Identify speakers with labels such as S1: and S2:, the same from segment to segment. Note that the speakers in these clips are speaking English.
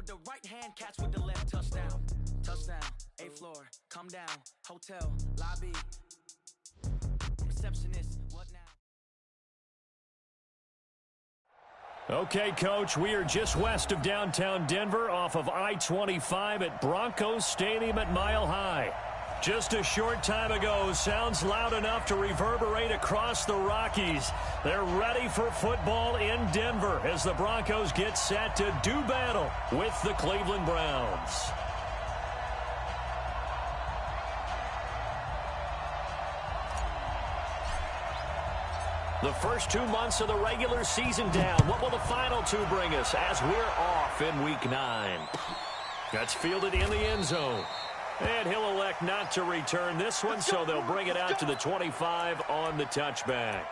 S1: the right hand, catch with the left. Touchdown, touchdown, A floor, come down, hotel, lobby, receptionist, what now?
S2: Okay, Coach, we are just west of downtown Denver off of I-25 at Broncos Stadium at Mile High. Just a short time ago, sounds loud enough to reverberate across the Rockies. They're ready for football in Denver as the Broncos get set to do battle with the Cleveland Browns. The first 2 months of the regular season down. What will the final two bring us as we're off in Week 9? That's fielded in the end zone. And he'll elect not to return this one, so they'll bring it out to the 25 on the touchback.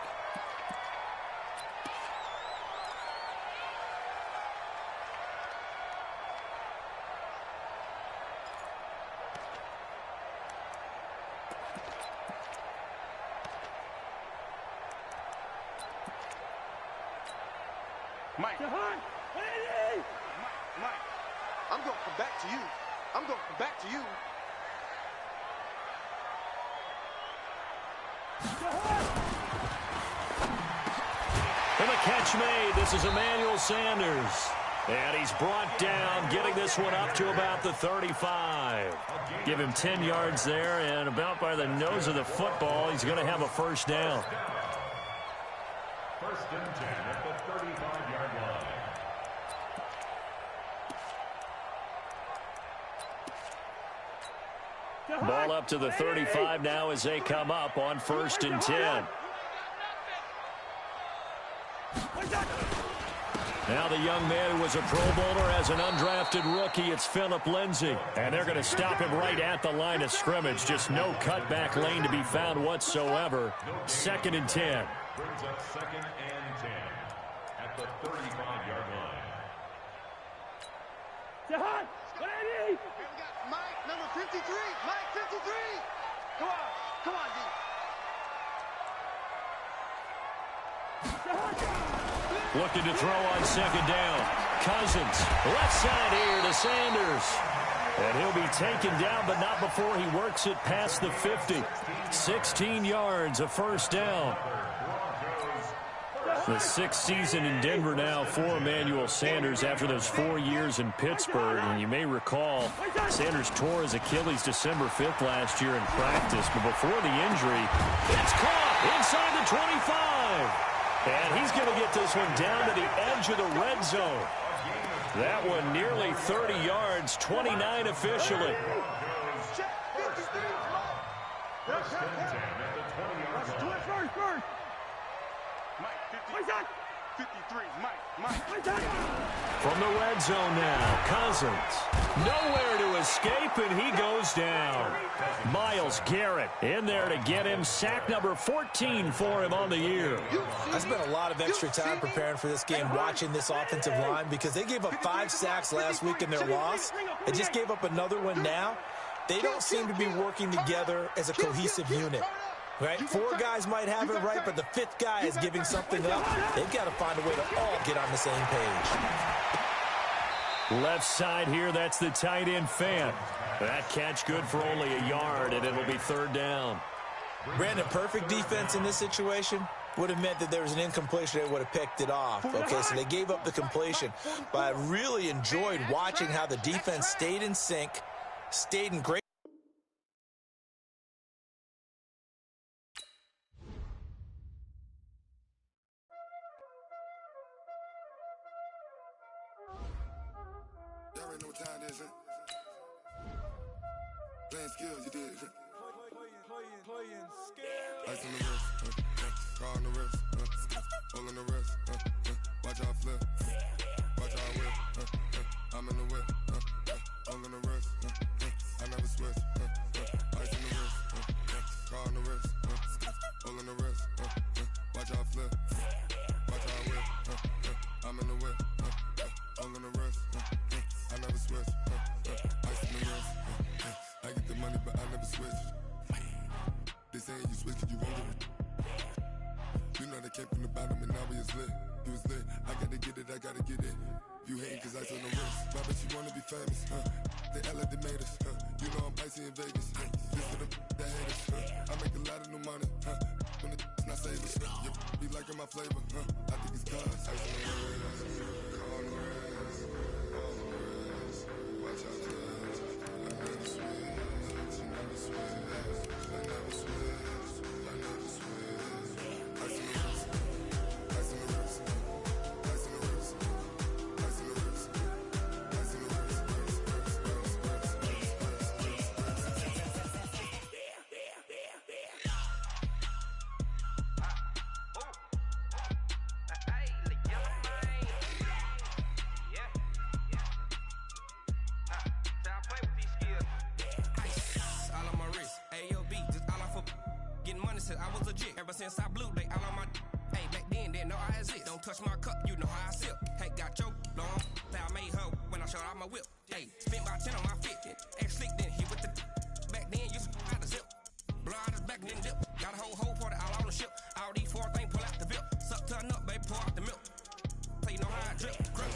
S3: Mike, I'm going to come back to you. I'm going to come back to you.
S2: And the catch made. This is Emmanuel Sanders. And he's brought down, getting this one up to about the 35. Give him 10 yards there, and about by the nose of the football, he's going to have a first down.
S4: First and 10 at the 35-yard line.
S2: Ball up to the 35 now as they come up on first and 10. Now the young man who was a Pro Bowler as an undrafted rookie, it's Phillip Lindsay. And they're going to stop him right at the line of scrimmage. Just no cutback lane to be found whatsoever. Second and 10.
S4: Brings up second and 10 at the 35-yard line.
S3: Here we got Mike, number 53. Mike, 53. Come on, D.
S2: Looking to throw on second down. Cousins, left side here to Sanders. And he'll be taken down, but not before he works it past the 50. 16 yards, a first down. The sixth season in Denver now for Emmanuel Sanders after those 4 years in Pittsburgh. And you may recall, Sanders tore his Achilles December 5th last year in practice. But before the injury, it's caught inside the 25. And he's going to get this one down to the edge of the red zone. That one nearly 30 yards, 29 officially.
S4: First and 10 at the 20-yard line.
S3: Mike, 53. Mike.
S2: From the red zone now, Cousins. Nowhere to escape, and he goes down. Myles Garrett in there to get him. Sack number 14 for him on the year.
S5: I spent a lot of extra time preparing for this game, watching this offensive line, because they gave up 5 sacks last week in their loss. They just gave up another one now. They don't seem to be working together as a cohesive unit. Right? 4 guys might have it right, but the 5th guy is giving something up. They've got to find a way to all get on the same page.
S2: Left side here, that's the tight end Fant. That catch good for only a yard, and it'll be third down.
S5: Brandon, perfect defense in this situation would have meant that there was an incompletion that would have picked it off. Okay, so they gave up the completion. But I really enjoyed watching how the defense stayed in sync, stayed in great.
S6: Playing skills, you did. Playing skills. Ice on the wrist, car on the wrist, hole on the wrist, watch out flip, watch out whip, I'm in the whip, hole on the wrist, I never switch, ice on the wrist, car on the wrist, hole on the wrist, watch out flip, watch out whip, I'm in the whip, hole on the wrist, I never switch, ice on the wrist. I get the money, but I never switch. They saying you switch, you won't get it. You know they came from the bottom and now we is lit. You was lit. I gotta get it, I gotta get it. You hating cause ice on the wrist. I bet you wanna be famous, They act like they made us, You know I'm icy in Vegas, This for the that hate us, I make a lot of new money, When the not savers, You be liking my flavor, I think it's cause ice on the wrist, on the wrist, on the wrist. Watch out, cuz I never switch, I never switch, I never switch, I never switch. Ice on the wrist, ice on the wrist, ice on the wrist, ice on the wrist, ice on the wrist.
S7: I was legit ever since I blew they all on my hey back then didn't know I exist. Don't touch my cup, you know how I sip. Hey, got your long I made her when I showed out my whip. Hey, spent about 10 on my fit. And slick then hit with the back then you out the zip. Blow out his back and then dip. Got a whole party all on the ship. All these four things pull out the bip. Suck turn up, baby, pour out the milk. So you know how I drip. Grip.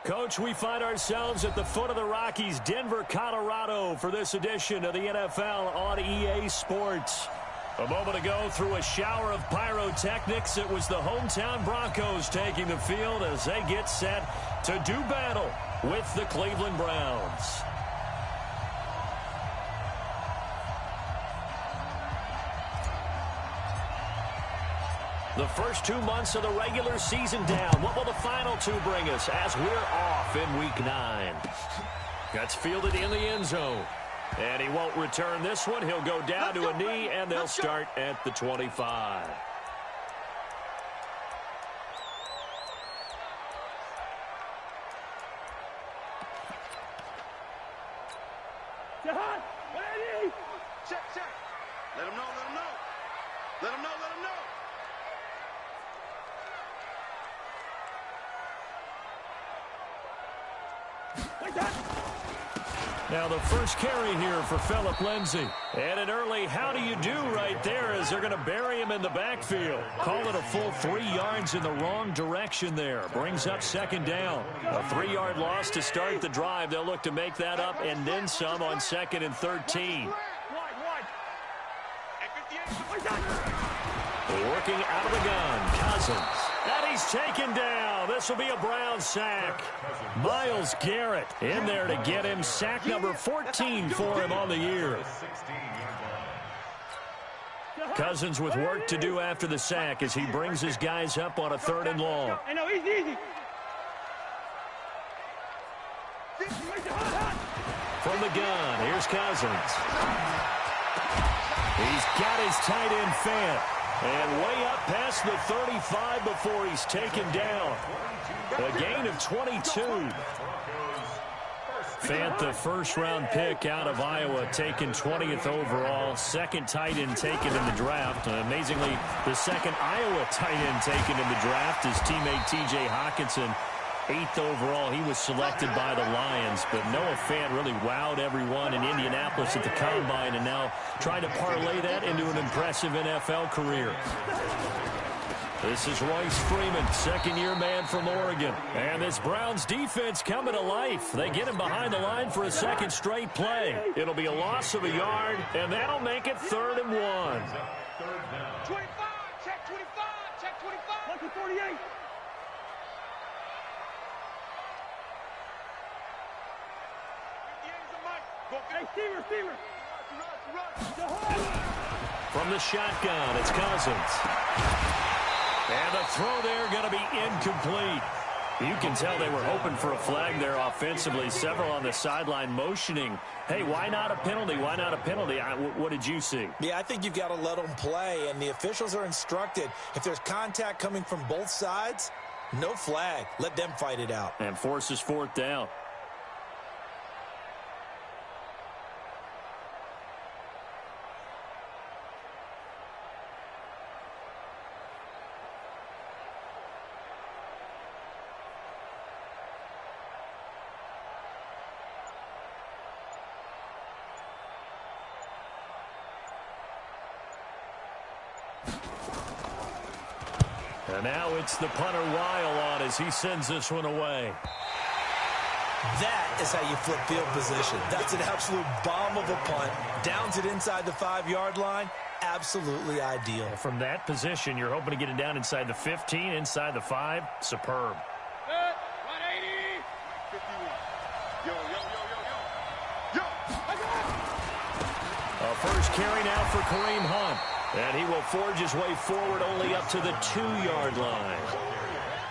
S2: Coach, we find ourselves at the foot of the Rockies, Denver, Colorado, for this edition of the NFL on EA Sports. A moment ago, through a shower of pyrotechnics, it was the hometown Broncos taking the field as they get set to do battle with the Cleveland Browns. The first 2 months of the regular season down. What will the final two bring us as we're off in Week 9? That's fielded in the end zone. And he won't return this one. He'll go down to a knee, and they'll start at the 25.
S3: Check, check. Let him know, let him know. Let him know, let him know.
S2: Now the first carry here for Phillip Lindsay. And an early how do you do right there as they're going to bury him in the backfield. Call it a full 3 yards in the wrong direction there. Brings up second down. A 3-yard loss to start the drive. They'll look to make that up and then some on 2nd and 13. Working out of the gun, Cousins. And he's taken down. This will be a Brown sack. Myles Garrett in there to get him. Sack number 14 for him on the year. Cousins with work to do after the sack as he brings his guys up on a 3rd and long. From the gun, here's Cousins. He's got his tight end Fant. And way up past the 35 before he's taken down. A gain of 22. Fant, the first-round pick out of Iowa, taken 20th overall. Second tight end taken in the draft. Amazingly, the second Iowa tight end taken in the draft is teammate T.J. Hawkinson. 8th overall, he was selected by the Lions, but Noah Fant really wowed everyone in Indianapolis at the Combine and now trying to parlay that into an impressive NFL career. This is Royce Freeman, second-year man from Oregon. And this Browns defense coming to life. They get him behind the line for a second straight play. It'll be a loss of a yard, and that'll make it 3rd and 1.
S3: 25, check 25, check 25. Lucky 48.
S2: From the shotgun, it's Cousins. And the throw there going to be incomplete. You can tell they were hoping for a flag there offensively. Several on the sideline motioning, hey, why not a penalty? Why not a penalty? What did you see?
S5: Yeah, I think you've got to let them play, and the officials are instructed. If there's contact coming from both sides, no flag. Let them fight it out.
S2: And forces fourth down. And now it's the punter Weil on as he sends this one away.
S5: That is how you flip field position. That's an absolute bomb of a punt. Downs it inside the 5-yard line. Absolutely ideal.
S2: From that position, you're hoping to get it down inside the 15, inside the 5. Superb.
S3: 180. 51. Yo.
S2: A first carry now for Kareem Hunt. And he will forge his way forward only up to the 2-yard line.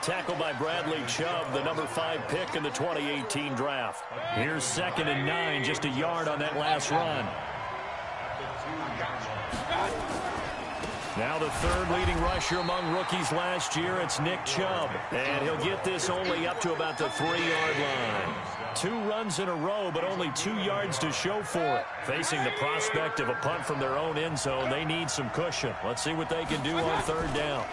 S2: Tackled by Bradley Chubb, the number 5 pick in the 2018 draft. Here's 2nd and 9, just a yard on that last run. Now the third leading rusher among rookies last year, it's Nick Chubb. And he'll get this only up to about the 3-yard line. 2 runs in a row, but only 2 yards to show for it. Facing the prospect of a punt from their own end zone, they need some cushion. Let's see what they can do on 3rd down.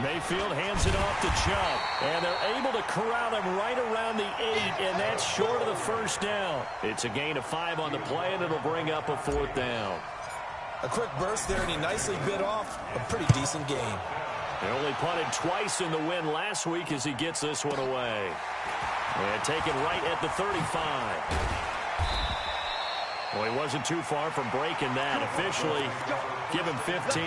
S2: Mayfield hands it off to Chubb, and they're able to corral him right around the 8, and that's short of the first down. It's a gain of 5 on the play, and it'll bring up a 4th down.
S5: A quick burst there, and he nicely bit off a pretty decent game.
S2: He only punted twice in the win last week as he gets this one away. And taken right at the 35. Well, he wasn't too far from breaking that. Officially, give him 15.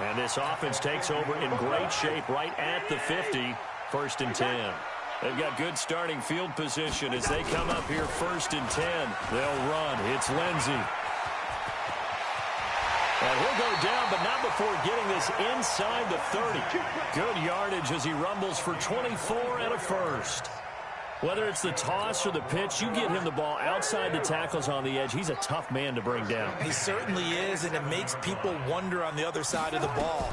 S2: And this offense takes over in great shape right at the 50. 1st and 10. They've got good starting field position as they come up here 1st and 10. They'll run. It's Lindsey. And he'll go down, but not before getting this inside the 30. Good yardage as he rumbles for 24 and a first. Whether it's the toss or the pitch, you get him the ball outside the tackles on the edge. He's a tough man to bring down.
S5: He certainly is, and it makes people wonder on the other side of the ball.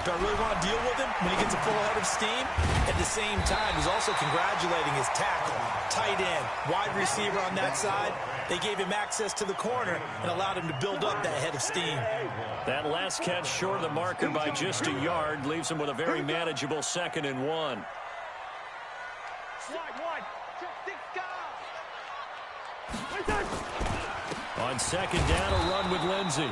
S5: Do I really want to deal with him when he gets a full head of steam? At the same time, he's also congratulating his tackle, tight end, wide receiver on that side. They gave him access to the corner and allowed him to build up that head of steam.
S2: That last catch short of the marker by just a yard leaves him with a very manageable 2nd and 1. On 2nd down, a run with Lindsey.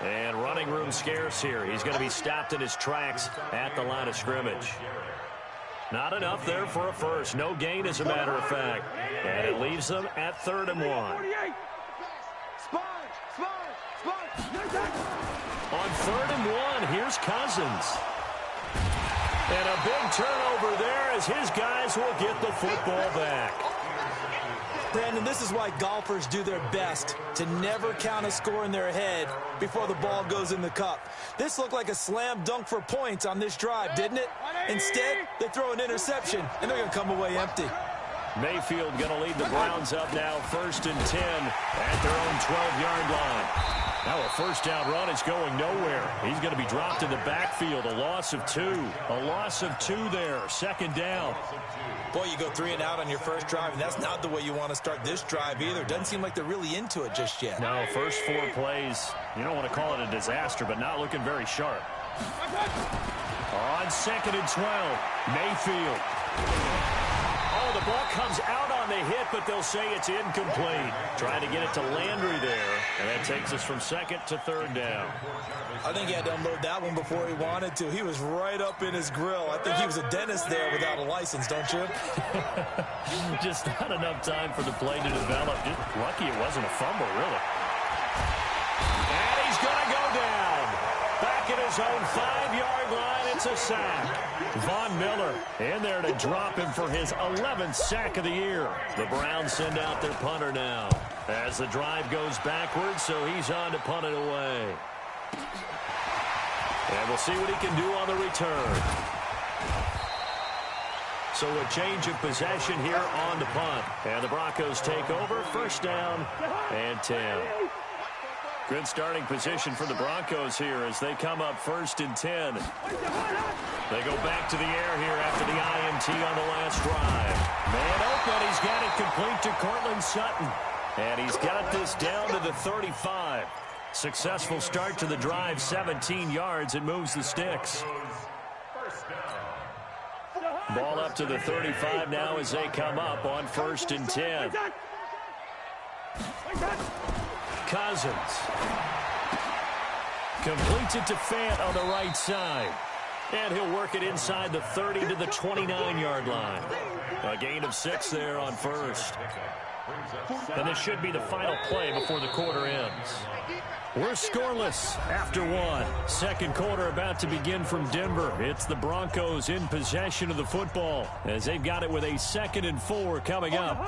S2: And running room scarce here. He's going to be stopped in his tracks at the line of scrimmage. Not enough there for a first. No gain, as a matter of fact. And it leaves them at 3rd and 1. On 3rd and 1, here's Cousins. And a big turnover there as his guys will get the football back.
S5: Brandon, this is why golfers do their best to never count a score in their head before the ball goes in the cup. This looked like a slam dunk for points on this drive, didn't it? Instead, they throw an interception, and they're going to come away empty.
S2: Mayfield going to lead the Browns up now 1st and 10 at their own 12-yard line. Now a 1st down run is going nowhere. He's going to be dropped in the backfield. A loss of 2. A loss of 2 there. 2nd down.
S5: Boy, you go 3 and out on your first drive, and that's not the way you want to start this drive either. Doesn't seem like they're really into it just yet.
S2: No, first 4 plays, you don't want to call it a disaster, but not looking very sharp. On 2nd and 12, Mayfield. Oh, the ball comes out on the hit, but they'll say it's incomplete. Trying to get it to Landry there, and that takes us from 2nd to 3rd down.
S5: I think he had to unload that one before he wanted to. He was right up in his grill. I think he was a dentist there without a license, don't you?
S2: Just not enough time for the play to develop. Just lucky it wasn't a fumble, really. And he's going to go down. Back at his own 5-yard line, it's a sack. Von Miller in there to drop him for his 11th sack of the year. The Browns send out their punter now as the drive goes backwards, so he's on to punt it away. And we'll see what he can do on the return. So a change of possession here on the punt. And the Broncos take over. First down and 10. Good starting position for the Broncos here as they come up 1st and 10. They go back to the air here after the INT on the last drive. Man open. He's got it complete to Cortland Sutton. And he's got this down to the 35. Successful start to the drive, 17 yards. It moves the sticks. Ball up to the 35 now as they come up on 1st and 10. Cousins completes it to Fant on the right side. And he'll work it inside the 30 to the 29-yard line. A gain of 6 there on 1st. And this should be the final play before the quarter ends. We're scoreless after 1. Second quarter about to begin from Denver. It's the Broncos in possession of the football as they've got it with a 2nd and 4 coming up.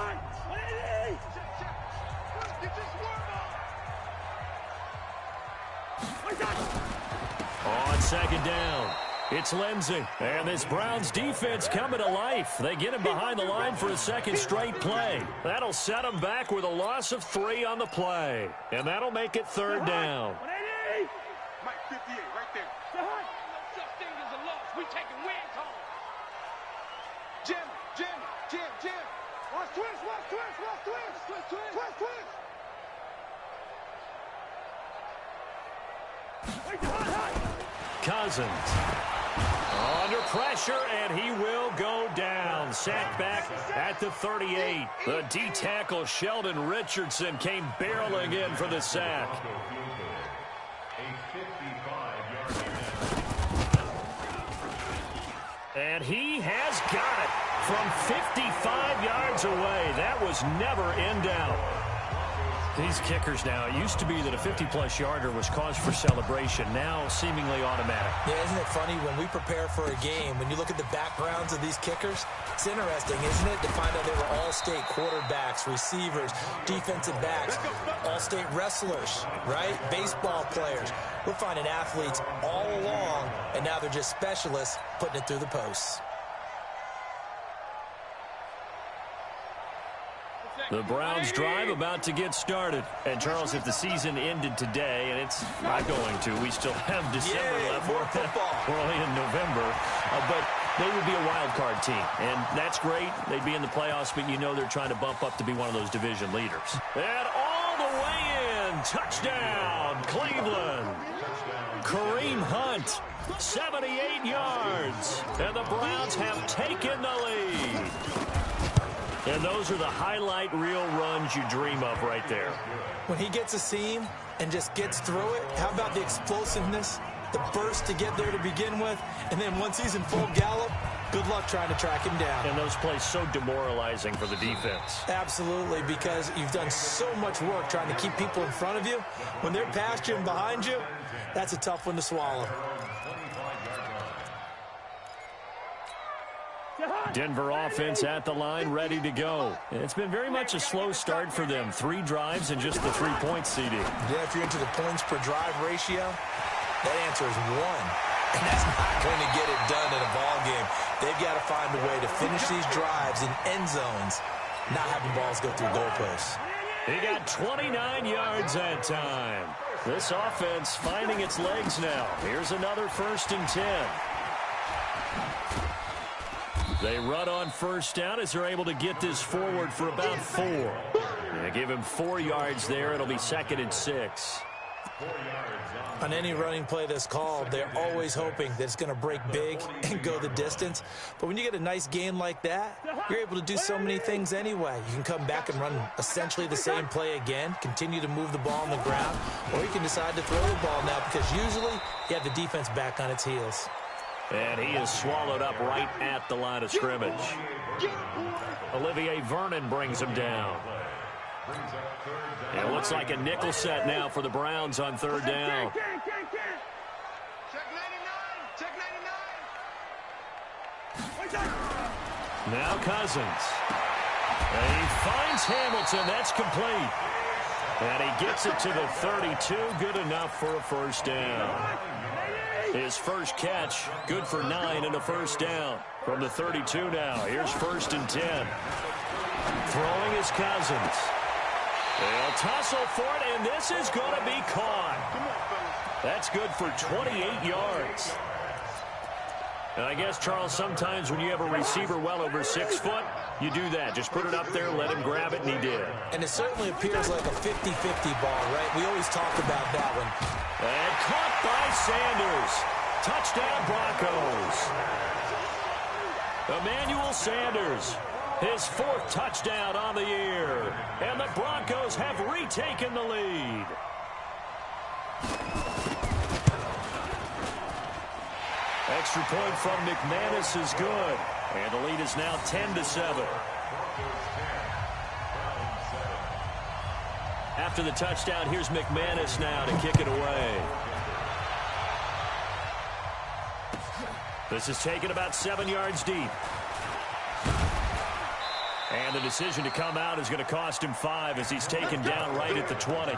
S2: On 2nd down, it's Lindsey. And this Browns defense coming to life. They get him behind the line for a 2nd straight play. That'll set him back with a loss of 3 on the play. And that'll make it 3rd down.
S3: Mike 58 right there. No such thing as a loss. We taking wins home. Jim. Watch twist.
S2: Cousins under pressure, and he will go down. Sacked back at the 38. The D-tackle Sheldon Richardson came barreling in for the sack. And he has got it from 55 yards away. That was never in doubt. These kickers now, it used to be that a 50-plus yarder was cause for celebration. Now seemingly automatic.
S5: Yeah, isn't it funny when we prepare for a game, when you look at the backgrounds of these kickers, it's interesting, isn't it, to find out they were all-state quarterbacks, receivers, defensive backs, all-state wrestlers, right? Baseball players. We're finding athletes all along, and now they're just specialists putting it through the posts.
S2: The Browns drive about to get started. And, Charles, if the season ended today, and it's not going to, we still have December left.
S5: More football.
S2: We're only in November. But they would be a wild card team. And that's great. They'd be in the playoffs, but you know they're trying to bump up to be one of those division leaders. And all the way in. Touchdown, Cleveland. Kareem Hunt, 78 yards. And the Browns have taken the lead. And those are the highlight reel runs you dream of right there.
S5: When he gets a seam and just gets through it, how about the explosiveness, the burst to get there to begin with, and then once he's in full gallop, good luck trying to track him down.
S2: And those plays so demoralizing for the defense.
S5: Absolutely, because you've done so much work trying to keep people in front of you. When they're past you and behind you, that's a tough one to swallow.
S2: Denver offense at the line, ready to go. It's been very much a slow start for them. 3 drives and just the 3-point CD.
S5: Yeah, if you're into the points per drive ratio, that answer is 1. And that's not going to get it done in a ball game. They've got to find a way to finish these drives in end zones, not having balls go through goalposts.
S2: He got 29 yards that time. This offense finding its legs now. Here's another 1st and 10. They run on 1st down as they're able to get this forward for about 4. They give him 4 yards there. It'll be 2nd and 6.
S5: On any running play that's called, they're always hoping that it's going to break big and go the distance. But when you get a nice gain like that, you're able to do so many things anyway. You can come back and run essentially the same play again, continue to move the ball on the ground, or you can decide to throw the ball now because usually you have the defense back on its heels.
S2: And he is swallowed up right at the line of scrimmage. Olivier Vernon brings him down. It looks like a nickel set now for the Browns on 3rd down.
S3: Check 99.
S2: Now Cousins. And he finds Hamilton. That's complete. And he gets it to the 32. Good enough for a 1st down. His first catch, good for 9 and a first down. From the 32 now, here's 1st and 10. Throwing his Cousins. They'll tussle for it, and this is going to be caught. That's good for 28 yards. And I guess, Charles, sometimes when you have a receiver well over 6 foot, you do that. Just put it up there, let him grab it, and he did.
S5: And it certainly appears like a 50-50 ball, right? We always talk about that one.
S2: And caught by Sanders. Touchdown, Broncos. Emmanuel Sanders, his 4th touchdown on the year. And the Broncos have retaken the lead. Extra point from McManus is good. And the lead is now 10-7. After the touchdown, here's McManus now to kick it away. This is taken about 7 yards deep. And the decision to come out is going to cost him 5 as he's taken down right at the 20.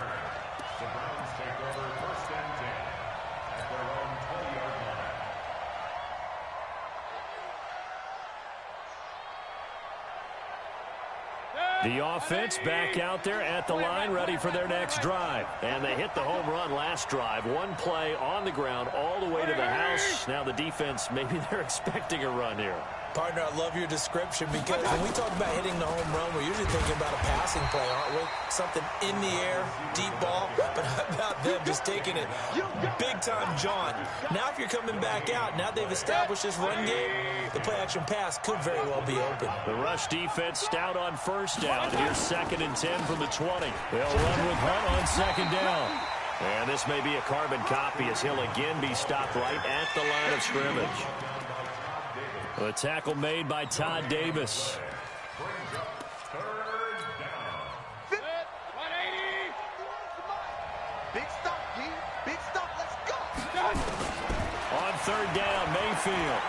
S2: The offense back out there at the line, ready for their next drive. And they hit the home run last drive. One play on the ground all the way to the house. Now the defense, maybe they're expecting a run here.
S5: Partner, I love your description because when we talk about hitting the home run, we're usually thinking about a passing play, aren't we? Something in the air, deep ball. But how about them just taking it big-time jaunt? Now if you're coming back out, now they've established this run game, the play-action pass could very well be open.
S2: The rush defense stout on 1st down. Here's 2nd and 10 from the 20. They'll run with Hunt on 2nd down. And this may be a carbon copy as he'll again be stopped right at the line of scrimmage. The tackle made by Todd Davis.
S3: Big stop, G. Big stop. Let's go.
S2: On 3rd down, Mayfield.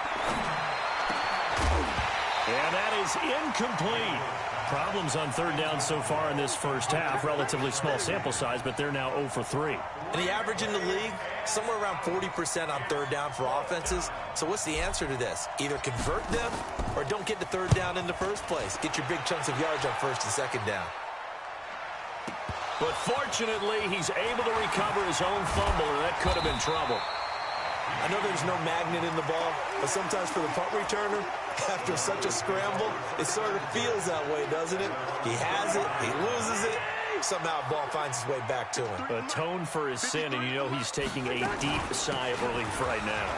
S2: And that is incomplete. Problems on 3rd down so far in this first half. Relatively small sample size, but they're now 0 for 3.
S5: And the average in the league, somewhere around 40% on 3rd down for offenses. So what's the answer to this? Either convert them or don't get to 3rd down in the first place. Get your big chunks of yards on 1st and 2nd down.
S2: But fortunately, he's able to recover his own fumble, and that could have been trouble.
S5: I know there's no magnet in the ball, but sometimes for the punt returner, after such a scramble, it sort of feels that way, doesn't it? He has it, he loses it, somehow the ball finds its way back to him.
S2: Atone for his sin, and you know he's taking a deep sigh of relief right now.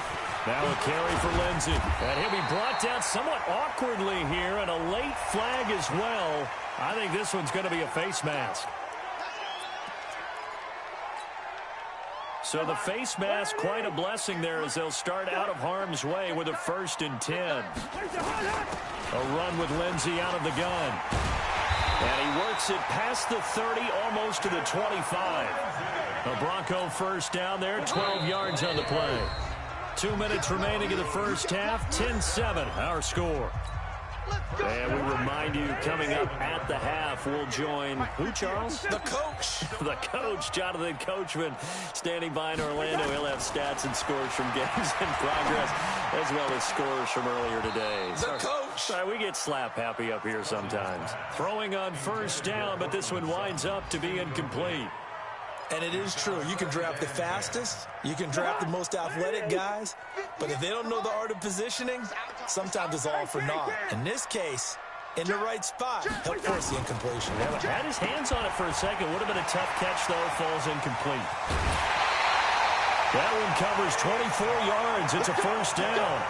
S2: Now a carry for Lindsey. And he'll be brought down somewhat awkwardly here, and a late flag as well. I think this one's going to be a face mask. So the face mask, quite a blessing there as they'll start out of harm's way with a 1st and 10. A run with Lindsey out of the gun. And he works it past the 30, almost to the 25. A Bronco 1st down there, 12 yards on the play. 2 minutes remaining in the first half, 10-7, our score. And we remind you, coming up at the half, we'll join who, Charles?
S5: The coach.
S2: The coach, Jonathan Coachman, standing by in Orlando. He'll have stats and scores from games in progress, as well as scores from earlier today.
S5: The coach.
S2: Sorry, we get slap happy up here sometimes. Throwing on 1st down, but this one winds up to be incomplete.
S5: And it is true. You can draft the fastest. You can draft the most athletic guys. But if they don't know the art of positioning, sometimes it's all for naught. In this case, in the right spot, help force the incompletion.
S2: Yeah, had his hands on it for a second. Would have been a tough catch, though. Falls incomplete. That one covers 24 yards. It's a 1st down.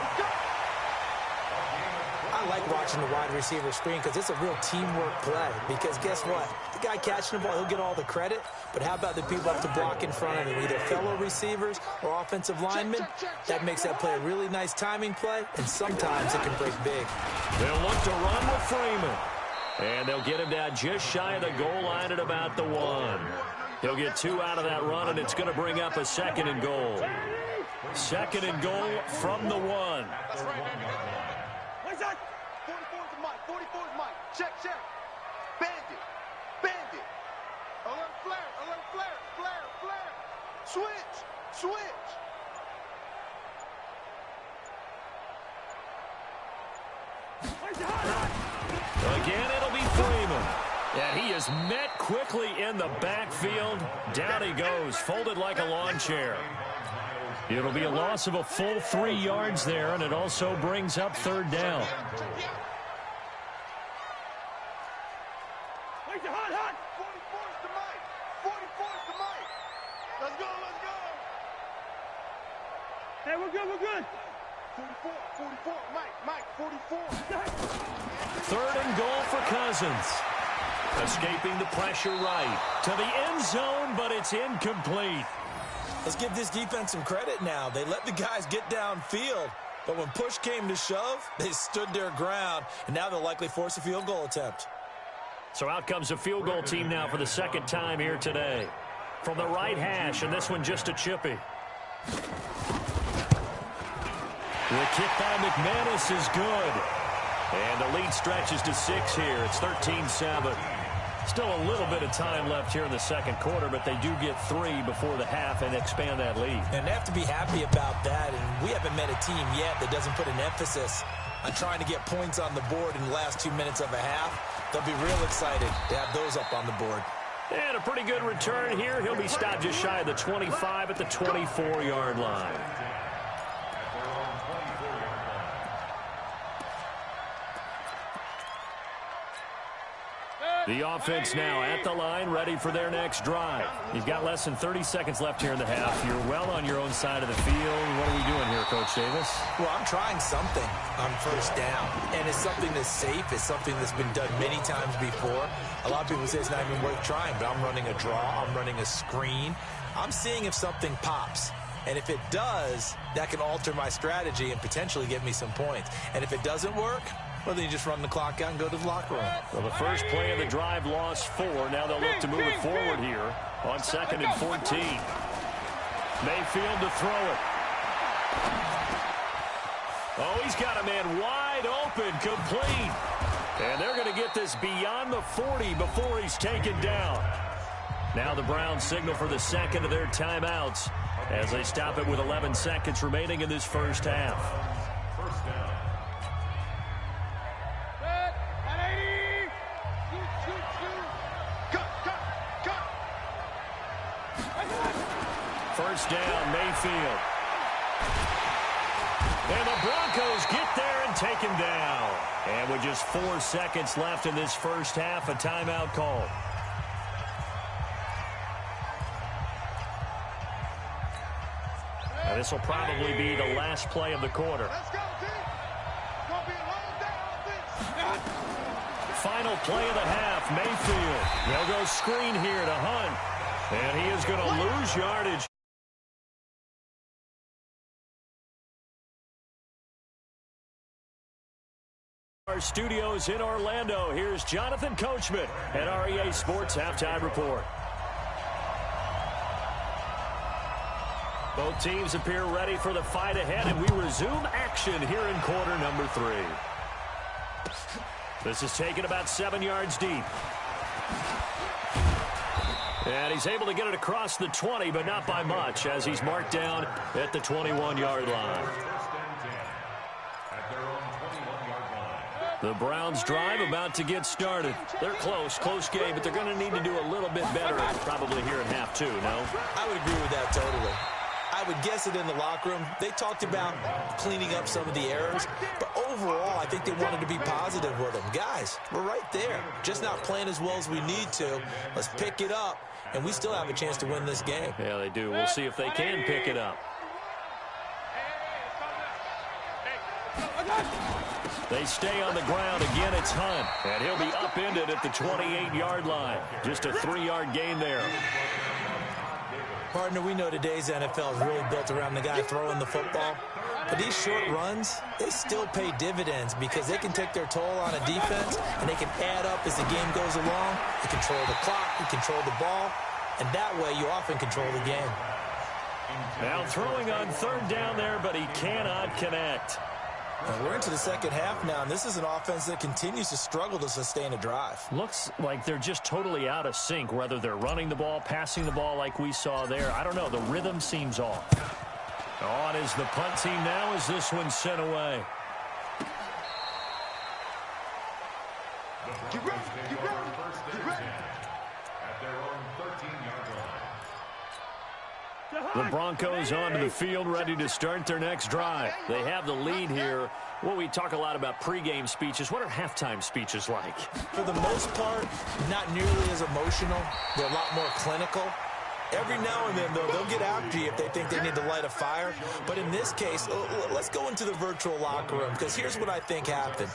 S5: I like watching the wide receiver screen because it's a real teamwork play. Because guess what? The guy catching the ball, he'll get all the credit. But how about the people up to block in front of him, either fellow receivers or offensive linemen? That makes that play a really nice timing play, and sometimes it can break big.
S2: They'll look to run with Freeman. And they'll get him down just shy of the goal line at about the 1. He'll get 2 out of that run, and it's going to bring up a 2nd and goal. 2nd and goal from the 1.
S3: That's right. What's that? 44's Mike. 44's Mike. Check. Bandit. Alert flare. Switch.
S2: Again, it'll be Freeman. And he is met quickly in the backfield. Down he goes, folded like a lawn chair. It'll be a loss of a full 3 yards there, and it also brings up third down.
S3: Hot. 44's to Mike. 44's to Mike. Let's go. Hey, we're good. 44, Mike, 44.
S2: Third and goal for Cousins. Escaping the pressure right to the end zone, but it's incomplete.
S5: Let's give this defense some credit now. They let the guys get downfield, but when push came to shove, they stood their ground, and now they'll likely force a field goal attempt.
S2: So out comes a field goal team now for the second time here today. From the right hash, and this one just a chippy. The kick by McManus is good. And the lead stretches to 6 here. It's 13-7. Still a little bit of time left here in the second quarter, but they do get 3 before the half and expand that lead.
S5: And they have to be happy about that, and we haven't met a team yet that doesn't put an emphasis on trying to get points on the board in the last 2 minutes of a half. They'll be real excited to have those up on the board.
S2: And a pretty good return here. He'll be stopped just shy of the 25 at the 24-yard line. The offense now at the line, ready for their next drive. You've got less than 30 seconds left here in the half. You're well on your own side of the field. What are we doing here, Coach Davis?
S5: Well, I'm trying something on first down, and it's something that's safe. It's something that's been done many times before. A lot of people say it's not even worth trying, but I'm running a draw. I'm running a screen. I'm seeing if something pops. And if it does, that can alter my strategy and potentially get me some points. And if it doesn't work, well, then you just run the clock out and go to the locker room.
S2: Well, the first play of the drive lost 4. Now they'll look to move it forward here on 2nd and 14. Mayfield to throw it. Oh, he's got a man wide open, complete. And they're going to get this beyond the 40 before he's taken down. Now the Browns signal for the second of their timeouts as they stop it with 11 seconds remaining in this first half.
S4: First down.
S2: First down, Mayfield. And the Broncos get there and take him down. And with just 4 seconds left in this first half, a timeout call. Now, this will probably be the last play of the quarter.
S3: Let's go, team. It's going to be a long day offense.
S2: Final play of the half, Mayfield. They'll go screen here to Hunt. And he is going to lose yardage. Our studios in Orlando. Here's Jonathan Coachman at REA Sports Halftime Report. Both teams appear ready for the fight ahead, and we resume action here in quarter number 3. This is taken about 7 yards deep. And he's able to get it across the 20, but not by much, as he's marked down at the 21-yard line. The Browns drive about to get started. They're close game, but they're going to need to do a little bit better probably here in half 2, no?
S5: I would agree with that totally. I would guess it in the locker room. They talked about cleaning up some of the errors, but overall, I think they wanted to be positive with them. Guys, we're right there. Just not playing as well as we need to. Let's pick it up, and we still have a chance to win this game.
S2: Yeah, they do. We'll see if they can pick it up. They stay on the ground. Again, it's Hunt. And he'll be upended at the 28-yard line. Just a 3-yard gain there.
S5: Partner, we know today's NFL is really built around the guy throwing the football. But these short runs, they still pay dividends because they can take their toll on a defense, and they can add up as the game goes along. You control the clock, you control the ball, and that way you often control the game.
S2: Now throwing on 3rd down there, but he cannot connect.
S5: And we're into the second half now, and this is an offense that continues to struggle to sustain a drive.
S2: Looks like they're just totally out of sync, whether they're running the ball, passing the ball like we saw there. I don't know. The rhythm seems off. On is the punt team now as this one's sent away.
S3: Get ready. Get ready. Get ready.
S4: At their own 13-yard line.
S2: The Broncos onto the field, ready to start their next drive. They have the lead here. Well, we talk a lot about pregame speeches. What are halftime speeches like?
S5: For the most part, not nearly as emotional. They're a lot more clinical. Every now and then, though, they'll get after you if they think they need to light a fire. But in this case, let's go into the virtual locker room, because here's what I think happened.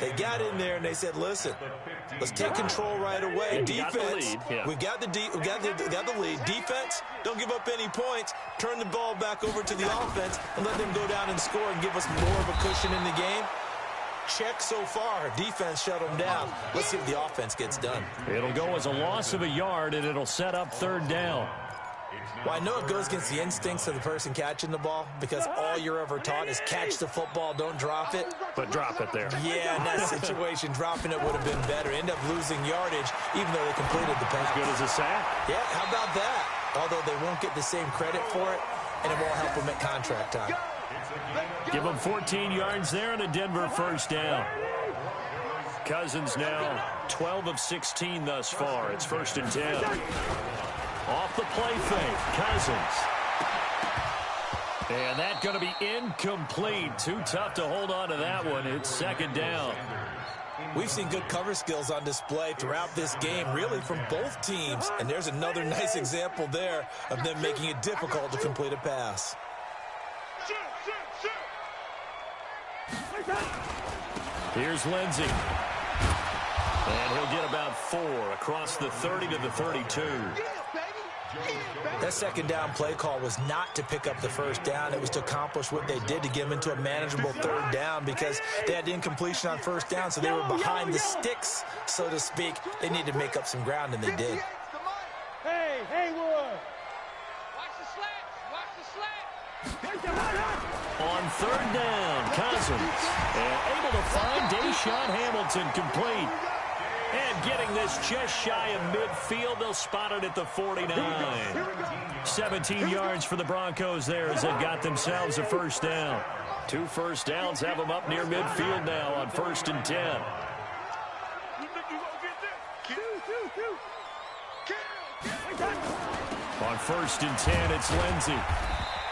S5: They got in there and they said, listen, let's take control right away. Defense, we got the lead. Defense, don't give up any points. Turn the ball back over to the offense and let them go down and score and give us more of a cushion in the game. Check so far. Defense shut them down. Let's see if the offense gets done.
S2: It'll go as a loss of a yard, and it'll set up third down.
S5: Well, I know it goes against the instincts of the person catching the ball, because all you're ever taught is catch the football, don't drop it.
S2: But drop it there.
S5: Yeah, in that situation, dropping it would have been better. End up losing yardage, even though they completed the pass.
S2: As good as a sack.
S5: Yeah, how about that? Although they won't get the same credit for it, and it won't help them at contract time.
S2: Give them 14 yards there and a Denver first down. Cousins now 12 of 16 thus far. It's 1st and 10. Off the play fake, Cousins. And that's going to be incomplete. Too tough to hold on to that one. It's 2nd down.
S5: We've seen good cover skills on display throughout this game, really from both teams. And there's another nice example there of them making it difficult to complete a pass.
S2: Here's Lindsey. And he'll get about 4 across the 30 to the 32.
S5: That 2nd down play call was not to pick up the first down. It was to accomplish what they did to get them into a manageable 3rd down, because they had incompletion on 1st down, so they were behind the sticks, so to speak. They needed to make up some ground, and they did.
S3: Hey, Haywood. Watch the slats. Watch the slats.
S2: On 3rd down, Cousins. And able to find Deshaun Hamilton complete. And getting this just shy of midfield. They'll spot it at the 49. 17 yards for the Broncos there as they've got themselves a first down. 2 first downs have them up near midfield now on 1st and 10. On 1st and 10, it's Lindsey.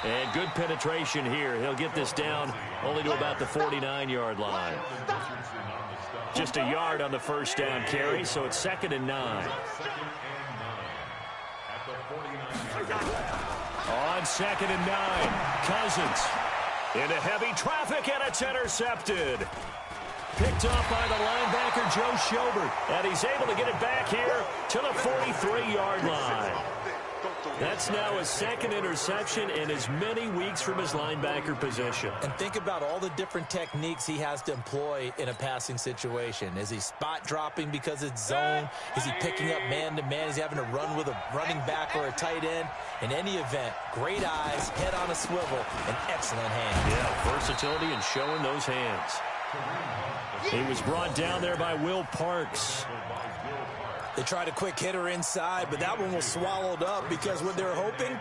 S2: And good penetration here. He'll get this down only to about the 49-yard line. Just a yard on the first down carry, so it's 2nd and 9. On 2nd and 9, Cousins into heavy traffic, and it's intercepted. Picked off by the linebacker, Joe Schobert. And he's able to get it back here to the 43-yard line. That's now his 2nd interception in as many weeks from his linebacker position.
S5: And think about all the different techniques he has to employ in a passing situation. Is he spot dropping because it's zone? Is he picking up man-to-man? Is he having to run with a running back or a tight end? In any event, great eyes, head on a swivel, and excellent hands.
S2: Yeah, versatility and showing those hands. He was brought down there by Will Parks.
S5: They tried a quick hitter inside, but that one was swallowed up, because what they're hoping,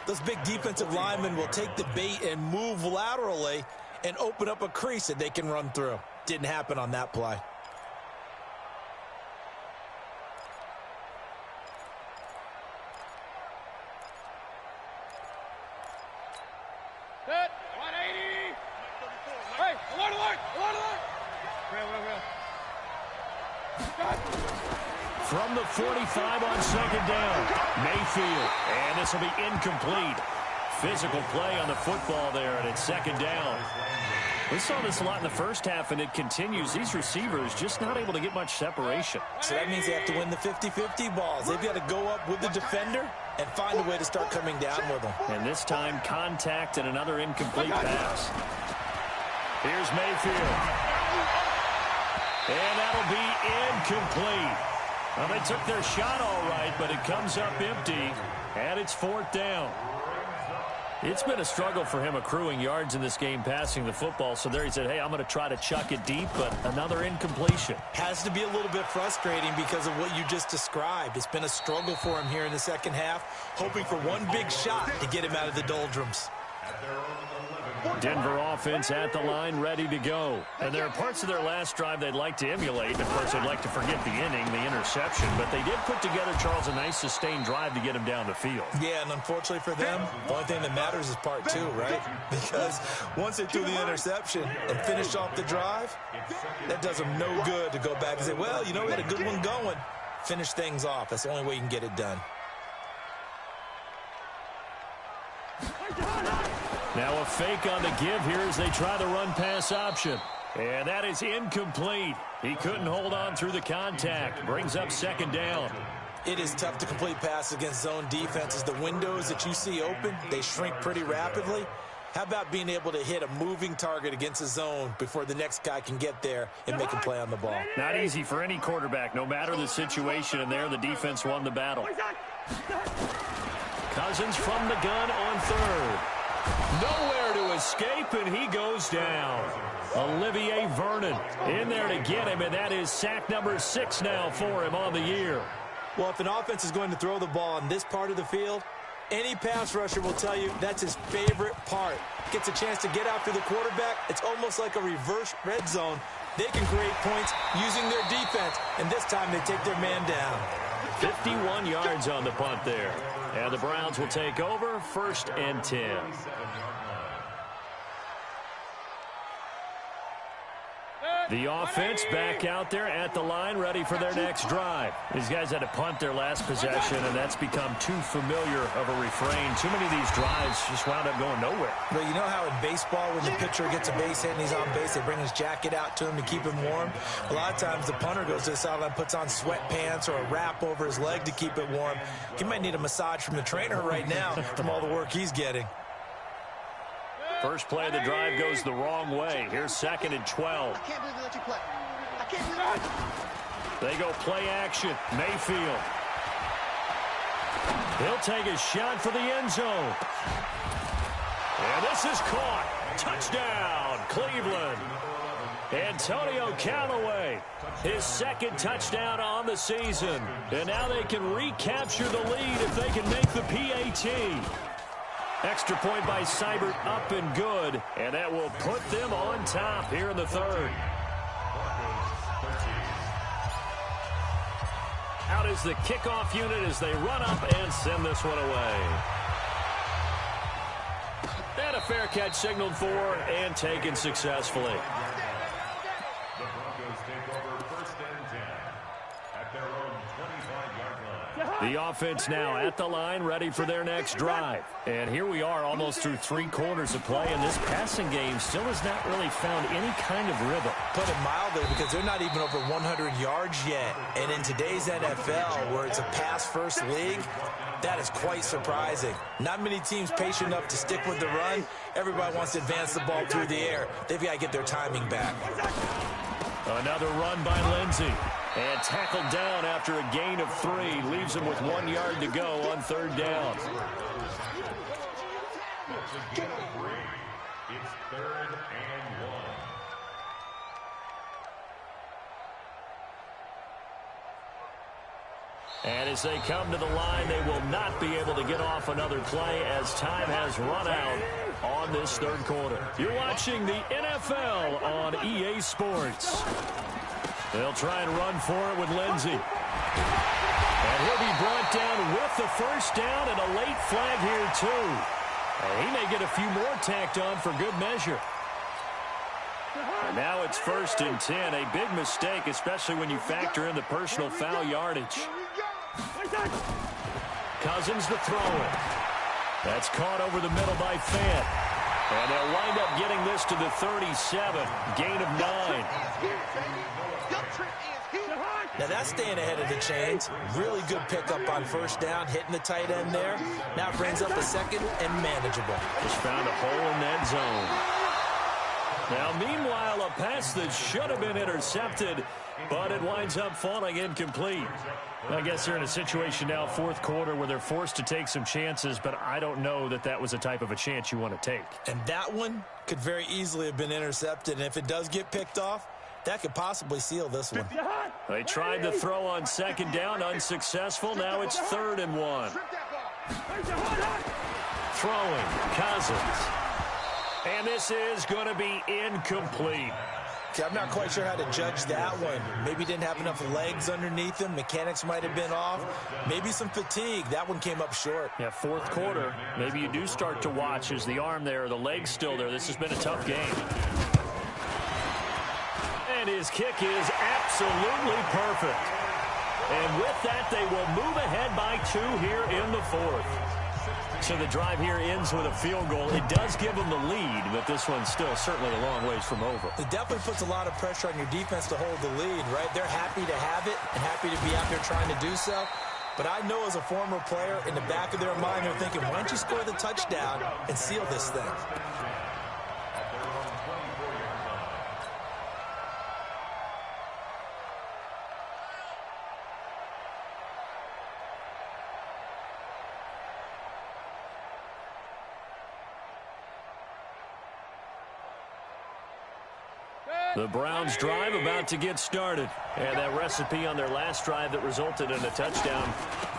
S5: those big defensive linemen will take the bait and move laterally and open up a crease that they can run through. Didn't happen on that play.
S3: Set. 180. Hey, alert.
S2: From the 45 on 2nd down, Mayfield. And this will be incomplete. Physical play on the football there, and it's 2nd down. We saw this a lot in the first half, and it continues. These receivers just not able to get much separation.
S5: So that means they have to win the 50-50 balls. They've got to go up with the defender and find a way to start coming down with them.
S2: And this time, contact and another incomplete pass. Here's Mayfield. And that'll be incomplete. Well, they took their shot all right, but it comes up empty, and it's 4th down. It's been a struggle for him accruing yards in this game passing the football, so there he said, hey, I'm going to try to chuck it deep, but another incompletion.
S5: Has to be a little bit frustrating because of what you just described. It's been a struggle for him here in the 2nd half, hoping for one big shot to get him out of the doldrums.
S4: At their own 11
S2: Denver offense at the line, ready to go. And there are parts of their last drive they'd like to emulate. And, of course, they'd like to forget the inning, the interception. But they did put together, Charles, a nice sustained drive to get him down the field.
S5: Yeah, and unfortunately for them, the only thing that matters is part two, right? Because once they threw the interception and finished off the drive, that does them no good to go back and say, well, you know, we had a good one going. Finish things off. That's the only way you can get it done.
S2: Now a fake on the give here as they try the run-pass option. And that is incomplete. He couldn't hold on through the contact. Brings up second down.
S5: It is tough to complete passes against zone defenses. The windows that you see open, they shrink pretty rapidly. How about being able to hit a moving target against a zone before the next guy can get there and make a play on the ball?
S2: Not easy for any quarterback, no matter the situation. And there, the defense won the battle. Cousins from the gun on third. Nowhere to escape, and he goes down. Olivier Vernon in there to get him, and that is sack number 6 now for him on the year.
S5: Well, if an offense is going to throw the ball on this part of the field, any pass rusher will tell you that's his favorite part. Gets a chance to get after the quarterback. It's almost like a reverse red zone. They can create points using their defense, and this time they take their man down.
S2: 51 yards on the punt there. And the Browns will take over, 1st and 10. The offense back out there at the line, ready for their next drive. These guys had to punt their last possession, and that's become too familiar of a refrain. Too many of these drives just wound up going nowhere.
S5: Well, you know how in baseball, when the pitcher gets a base hit and he's on base, they bring his jacket out to him to keep him warm? A lot of times the punter goes to the sideline, puts on sweatpants or a wrap over his leg to keep it warm. He might need a massage from the trainer right now from all the work he's getting.
S2: First play of the drive goes the wrong way. Here's 2nd and 12.
S3: I can't believe they let you play. I can't believe it.
S2: They go play action. Mayfield. He'll take a shot for the end zone. And this is caught. Touchdown, Cleveland. Antonio Callaway, his 2nd touchdown on the season. And now they can recapture the lead if they can make the PAT. Extra point by Seibert, up and good, and that will put them on top here in the 3rd. Out is the kickoff unit as they run up and send this one away. And a fair catch signaled for and taken successfully.
S4: The Broncos take over 1st and 10 at their own 25-yard line.
S2: The offense now at the line, ready for their next drive. And here we are almost through 3 quarters of play, and this passing game still has not really found any kind of rhythm.
S5: Put it mildly, because they're not even over 100 yards yet. And in today's NFL, where it's a pass-first league, that is quite surprising. Not many teams patient enough to stick with the run. Everybody wants to advance the ball through the air. They've got to get their timing back.
S2: Another run by Lindsey. And tackled down after a gain of 3. Leaves him with 1 yard to go on 3rd down.
S4: It's a gain of 3. It's 3rd and 1.
S2: And as they come to the line, they will not be able to get off another play as time has run out on this 3rd quarter. You're watching the NFL on EA Sports. They'll try and run for it with Lindsey. And he'll be brought down with the 1st down and a late flag here, too. And he may get a few more tacked on for good measure. And now it's 1st and 10. A big mistake, especially when you factor in the personal foul yardage. Cousins to throw it. That's caught over the middle by Fant. And they'll wind up getting this to the 37. Gain of 9.
S5: Now that's staying ahead of the chains. Really good pickup on 1st down, hitting the tight end there. Now it brings up a 2nd and manageable.
S2: Just found a hole in that zone. Now, meanwhile, a pass that should have been intercepted, but it winds up falling incomplete. I guess they're in a situation now, 4th quarter, where they're forced to take some chances, but I don't know that that was the type of a chance you want to take.
S5: And that one could very easily have been intercepted, and if it does get picked off, that could possibly seal this one.
S2: They tried to throw on 2nd down, unsuccessful. Now it's 3rd and 1. Throwing, Cousins. And this is going to be incomplete.
S5: Okay, I'm not quite sure how to judge that one. Maybe didn't have enough legs underneath him. Mechanics might have been off. Maybe some fatigue. That one came up short.
S2: Yeah, fourth quarter. Maybe you do start to watch as the arm there, the leg's still there. This has been a tough game. And his kick is absolutely perfect. And with that, they will move ahead by 2 here in the fourth. So the drive here ends with a field goal. It does give them the lead, but this one's still certainly a long ways from over.
S5: It definitely puts a lot of pressure on your defense to hold the lead, right? They're happy to have it and happy to be out there trying to do so. But I know as a former player, in the back of their mind, they're thinking, why don't you score the touchdown and seal this thing?
S2: The Browns drive about to get started. And that recipe on their last drive that resulted in a touchdown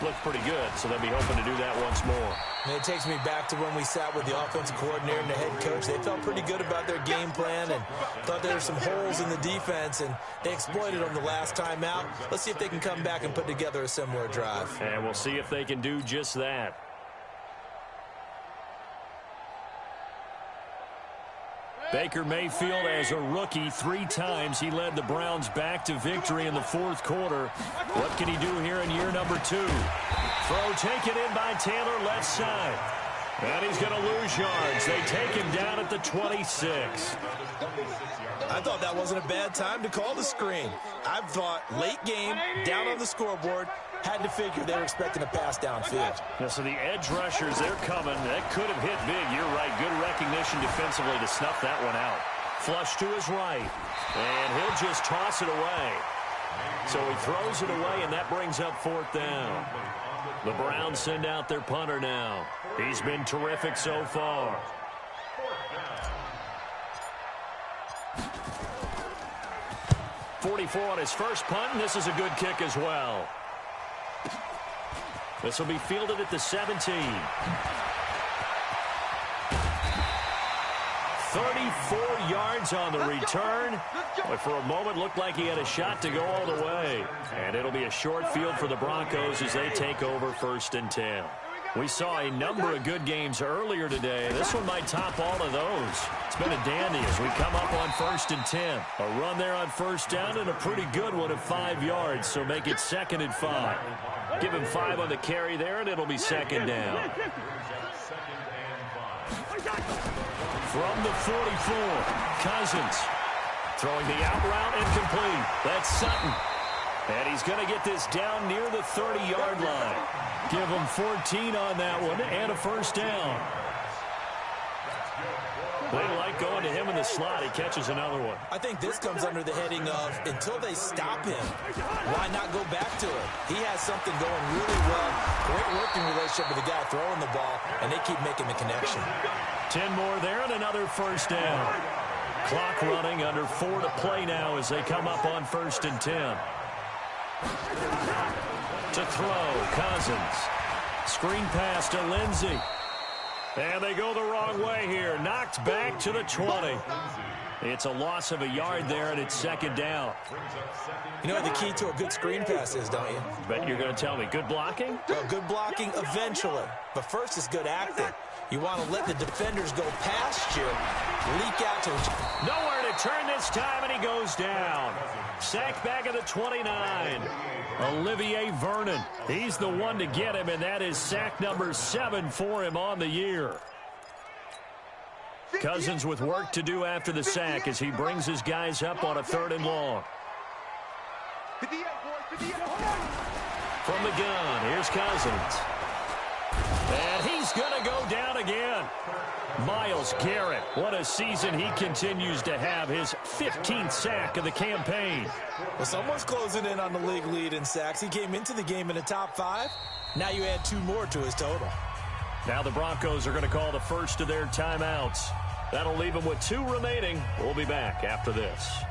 S2: looked pretty good, so they'll be hoping to do that once more.
S5: And it takes me back to when we sat with the offensive coordinator and the head coach. They felt pretty good about their game plan and thought there were some holes in the defense, and they exploited them the last time out. Let's see if they can come back and put together a similar drive.
S2: And we'll see if they can do just that. Baker Mayfield, as a rookie, 3 times he led the Browns back to victory in the fourth quarter. What can he do here in year number 2? Throw taken in by Taylor, left side. And he's going to lose yards. They take him down at the 26.
S5: I thought that wasn't a bad time to call the screen. I thought late game, down on the scoreboard, had to figure they were expecting a pass downfield.
S2: Yeah, so the edge rushers, they're coming. That could have hit big. You're right. Good recognition defensively to snuff that one out. Flush to his right. And he'll just toss it away. So he throws it away, and that brings up 4th down. The Browns send out their punter now. He's been terrific so far. .44 on his first punt, and this is a good kick as well. This will be fielded at the 17. 34 yards on the return. But for a moment, looked like he had a shot to go all the way. And it'll be a short field for the Broncos as they take over 1st and 10. We saw a number of good games earlier today. This one might top all of those. It's been a dandy as we come up on 1st and 10. A run there on 1st down and a pretty good one of 5 yards, so make it 2nd and 5. Give him 5 on the carry there, and it'll be 2nd down. From the 44, Cousins throwing the out route incomplete. That's Sutton. And he's going to get this down near the 30-yard line. Give him 14 on that one and a 1st down. They like going to him in the slot. He catches another one.
S5: I think this comes under the heading of until they stop him, why not go back to it? He has something going really well. Great working relationship with the guy throwing the ball, and they keep making the connection.
S2: 10 more there and another 1st down. Clock running, under 4 to play now as they come up on 1st and 10. To throw, Cousins. Screen pass to Lindsey. And they go the wrong way here. Knocked back to the 20. It's a loss of a yard there, and it's 2nd down.
S5: You know what the key to a good screen pass is, don't you?
S2: Bet you're going to tell me. Good blocking?
S5: Well, good blocking eventually. But first is good acting. You want to let the defenders go past you, leak out to the...
S2: Nowhere to turn this time, and he goes down. Sacked back at the 29. Olivier Vernon. He's the one to get him, and that is sack number 7 for him on the year. Cousins with work to do after the sack as he brings his guys up on a 3rd and long. From the gun, here's Cousins. And he's going to go down again. Myles Garrett, what a season he continues to have. His 15th sack of the campaign.
S5: Well, someone's closing in on the league lead in sacks. He came into the game in the top 5. Now you add 2 more to his total.
S2: Now the Broncos are going to call the first of their timeouts. That'll leave them with 2 remaining. We'll be back after this.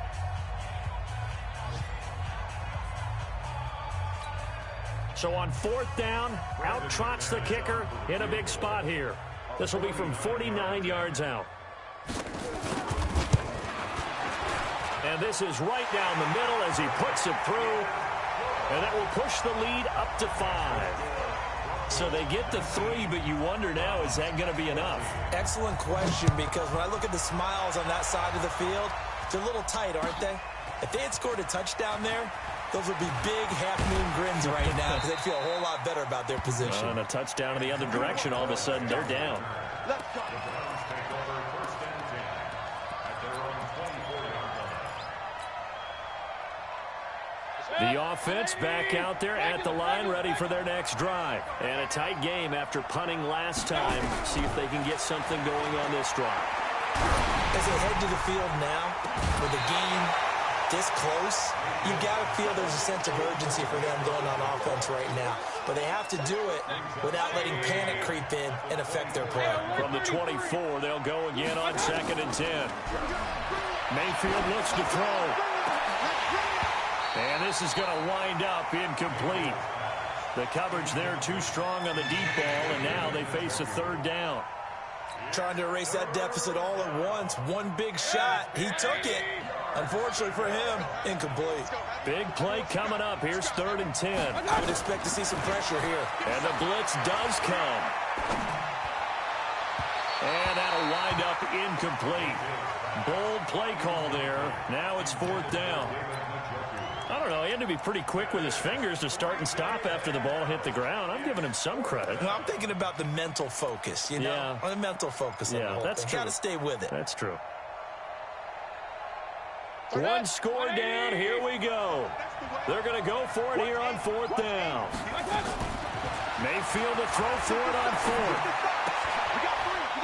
S2: So on 4th down, out trots the kicker in a big spot here. This will be from 49 yards out. And this is right down the middle as he puts it through. And that will push the lead up to 5. So they get the 3, but you wonder now, is that going to be enough?
S5: Excellent question, because when I look at the smiles on that side of the field, they're a little tight, aren't they? If they had scored a touchdown there, those would be big half-moon grins right now because they'd feel a whole lot better about their position.
S2: And a touchdown in the other direction, all of a sudden they're down.
S4: The Browns take over 1st and 10 at their own 24-yard line.
S2: The offense back out there at the line, ready for their next drive. And a tight game after punting last time. See if they can get something going on this drive.
S5: As they head to the field now, with the game this close, you've got to feel there's a sense of urgency for them going on offense right now. But they have to do it without letting panic creep in and affect their play.
S2: From the 24, they'll go again on 2nd and 10. Mayfield looks to throw. And this is going to wind up incomplete. The coverage there too strong on the deep ball, and now they face a 3rd down.
S5: Trying to erase that deficit all at once. One big shot. He took it. Unfortunately for him, incomplete.
S2: Big play coming up. Here's 3rd and 10.
S5: I would expect to see some pressure here.
S2: And the blitz does come. And that'll wind up incomplete. Bold play call there. Now it's 4th down. I don't know. He had to be pretty quick with his fingers to start and stop after the ball hit the ground. I'm giving him some credit.
S5: Well, I'm thinking about the mental focus, you know?
S2: Yeah.
S5: The mental focus on the whole
S2: that's
S5: thing.
S2: true.
S5: Got to stay with it.
S2: That's true. One score down. Here we go. They're going to go for it here on 4th down. Mayfield to throw for it on 4th.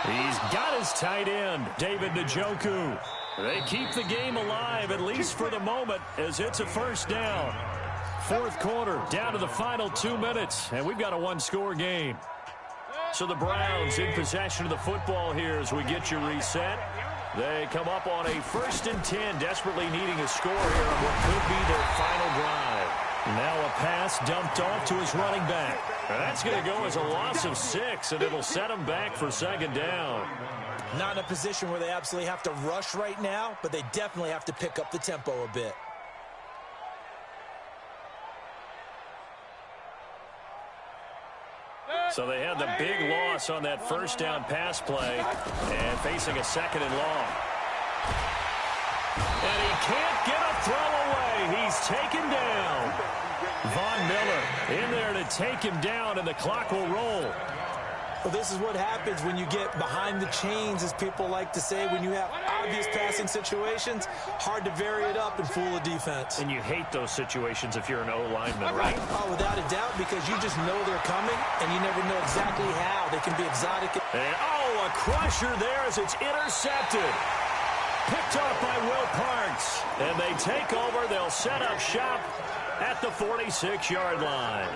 S2: He's got his tight end, David Njoku. They keep the game alive, at least for the moment, as it's a 1st down. 4th quarter, down to the final 2 minutes, and we've got a 1-score game. So the Browns in possession of the football here as we get you reset. They come up on a 1st and 10, desperately needing a score here on what could be their final drive. Now a pass dumped off to his running back. And that's going to go as a loss of 6, and it'll set him back for 2nd down.
S5: Not in a position where they absolutely have to rush right now, but they definitely have to pick up the tempo a bit.
S2: So they had the big loss on that 1st down pass play and facing a 2nd and long. And he can't get a throw away. He's taken down. Von Miller in there to take him down, and the clock will roll.
S5: Well, this is what happens when you get behind the chains, as people like to say, when you have obvious passing situations. Hard to vary it up and fool a defense.
S2: And you hate those situations if you're an O-lineman, right?
S5: Oh, without a doubt, because you just know they're coming, and you never know exactly how. They can be exotic.
S2: And, a crusher there as it's intercepted. Picked up by Will Parks. And they take over. They'll set up shop at the 46-yard line.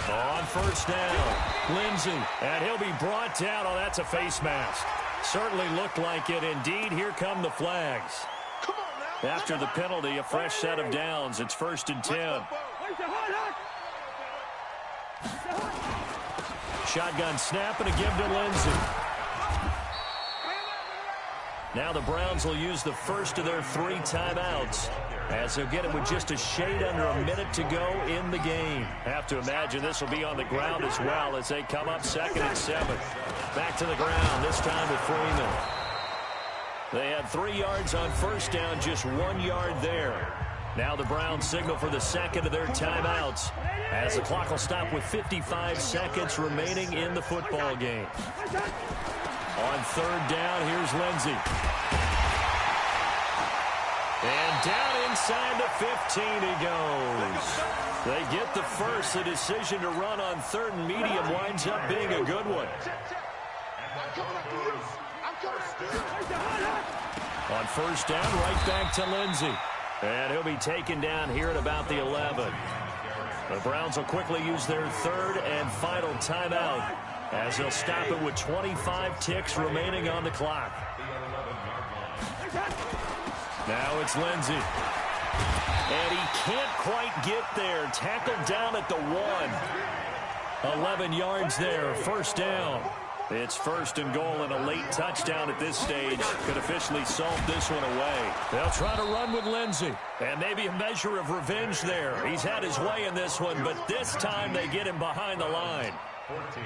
S2: On 1st down, Lindsey, and he'll be brought down. Oh, that's a face mask. Certainly looked like it. Indeed, here come the flags. After the penalty, a fresh set of downs. It's 1st and 10. Shotgun snap and a give to Lindsey. Now the Browns will use the first of their 3 timeouts, as they'll get it with just a shade under a minute to go in the game. Have to imagine this will be on the ground as well as they come up 2nd and 7. Back to the ground, this time with Freeman. They had 3 yards on 1st down, just 1 yard there. Now the Browns signal for the 2nd of their timeouts, as the clock will stop with 55 seconds remaining in the football game. On 3rd down, here's Lindsey. And down inside the 15 he goes. They get the first. The decision to run on 3rd and medium winds up being a good one. On 1st down, right back to Lindsey. And he'll be taken down here at about the 11. The Browns will quickly use their 3rd and final timeout, as they'll stop it with 25 ticks remaining on the clock. Now it's Lindsey. And he can't quite get there. Tackled down at the 1. 11 yards there, first down. It's first and goal, and a late touchdown at this stage could officially solve this one away. They'll try to run with Lindsey. And maybe a measure of revenge there. He's had his way in this one, but this time they get him behind the line.
S4: 14.